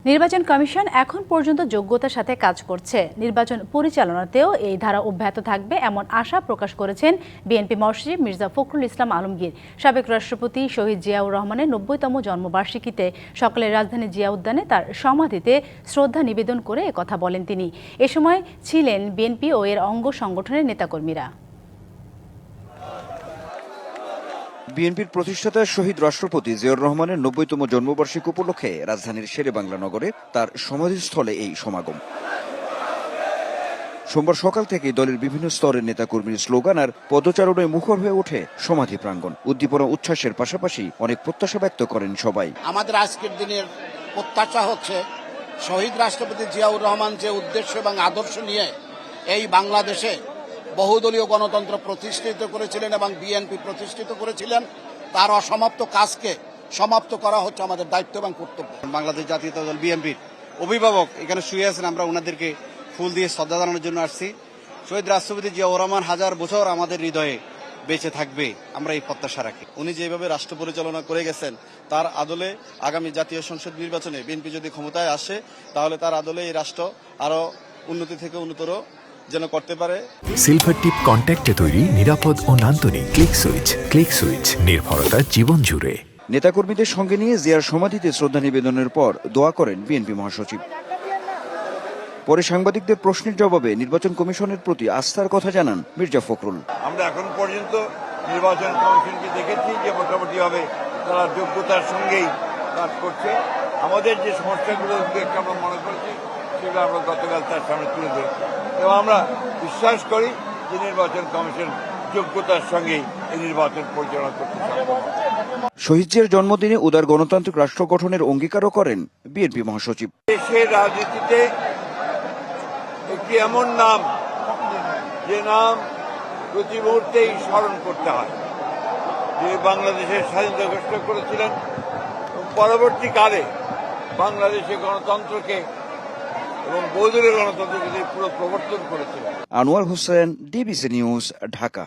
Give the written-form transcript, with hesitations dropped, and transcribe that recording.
নির্বাচন কমিশন এখন পর্যন্ত যোগ্যতার সাথে কাজ করছে। নির্বাচন পরিচালনাতেও এই ধারা অব্যাহত থাকবে এমন আশা প্রকাশ করেছেন বিএনপি মহাসচিব মির্জা ফখরুল ইসলাম আলমগীর। সাবেক রাষ্ট্রপতি শহীদ জিয়াউর রহমানের ৯০তম জন্মবার্ষিকীতে সকালে রাজধানী জিয়া উদ্যানে তার সমাধিতে শ্রদ্ধা নিবেদন করে একথা বলেন তিনি। এ সময় ছিলেন বিএনপি ও এর অঙ্গ সংগঠনের নেতাকর্মীরা। বিএনপির প্রতিষ্ঠাতা শহীদ রাষ্ট্রপতি জিয়াউর রহমানের ৯০তম জন্মবার্ষিকী উপলক্ষে রাজধানীর শেরেবাংলা নগরে তার সমাধিস্থলে এই সমাগম। সোমবার সকাল থেকে দলের বিভিন্ন স্তরের নেতাকর্মীর স্লোগান আর পদচারণায় মুখর হয়ে ওঠে সমাধি প্রাঙ্গণ। উদ্দীপনা উচ্ছ্বাসের পাশাপাশি অনেক প্রত্যাশা ব্যক্ত করেন সবাই। আমাদের আজকের দিনের প্রত্যাশা হচ্ছে শহীদ রাষ্ট্রপতি জিয়াউর রহমান যে উদ্দেশ্য এবং আদর্শ নিয়ে এই বাংলাদেশে বহুদলীয় গণতন্ত্র প্রতিষ্ঠিত করেছিলেন এবং বিএনপি প্রতিষ্ঠিত করেছিলেন, তার অসমাপ্ত কাজকে সমাপ্ত করা হচ্ছে আমাদের দায়িত্ব এবং কর্তব্য। বাংলাদেশ জাতীয়তা দল বিএনপির অভিভাবক এখানে শুয়ে আছেন, আমরা ওনাদেরকে ফুল দিয়ে শ্রদ্ধা জানানোর জন্য আসছি। শহীদ রাষ্ট্রপতি জিয়াউর রহমান হাজার বছর আমাদের হৃদয়ে বেঁচে থাকবে, আমরা এই প্রত্যাশা রাখি। উনি যেভাবে রাষ্ট্র পরিচালনা করে গেছেন, তার আদলে আগামী জাতীয় সংসদ নির্বাচনে বিএনপি যদি ক্ষমতায় আসে, তাহলে তার আদলে এই রাষ্ট্র আরো উন্নতি থেকে উন্নতর যেন করতে পারে। সিলভার টিপ কন্ট্যাক্টে তৈরি নিরাপদ ও নান্দনিক ক্লিক সুইচ নির্ভরতা জীবন জুড়ে। নেতাকর্মীদের সঙ্গে নিয়ে জিয়ার সমাধিতে শ্রদ্ধা নিবেদনের পর দোয়া করেন বিএনপি মহাসচিব। পরে সাংবাদিকদের প্রশ্নের জবাবে নির্বাচন কমিশনের প্রতি আস্থার কথা জানান মির্জা ফখরুল। আমরা এখন পর্যন্ত নির্বাচন কমিশনকে দেখেছি যে মোটামুটিভাবে তারা যোগ্যতার সঙ্গেই কাজ করছে। আমাদের যে সমস্যাগুলো আমরা মনে করছি সেগুলো আমরা গতকাল তার সামনে তুলে ধরেছি এবং আমরা বিশ্বাস করি যে নির্বাচন কমিশন যোগ্যতার সঙ্গেই এই নির্বাচন পরিচালনা করতে সক্ষম। শহীদ জিয়ার জন্মদিনে উদার গণতান্ত্রিক রাষ্ট্র গঠনের অঙ্গীকারও করেন বিএনপি মহাসচিব। দেশের রাজনীতিতে একটি এমন নাম, যে নাম প্রতি মুহূর্তেই স্মরণ করতে হয়, যে বাংলাদেশের স্বাধীনতা ঘোষণা করেছিলেন এবং পরবর্তীকালে বাংলাদেশে গণতন্ত্রকে এবং বহুদলীয় গণতন্ত্রকে পুরো প্রবর্তন করেছিলেন। Anwar Hossain, DBC news, Dhaka.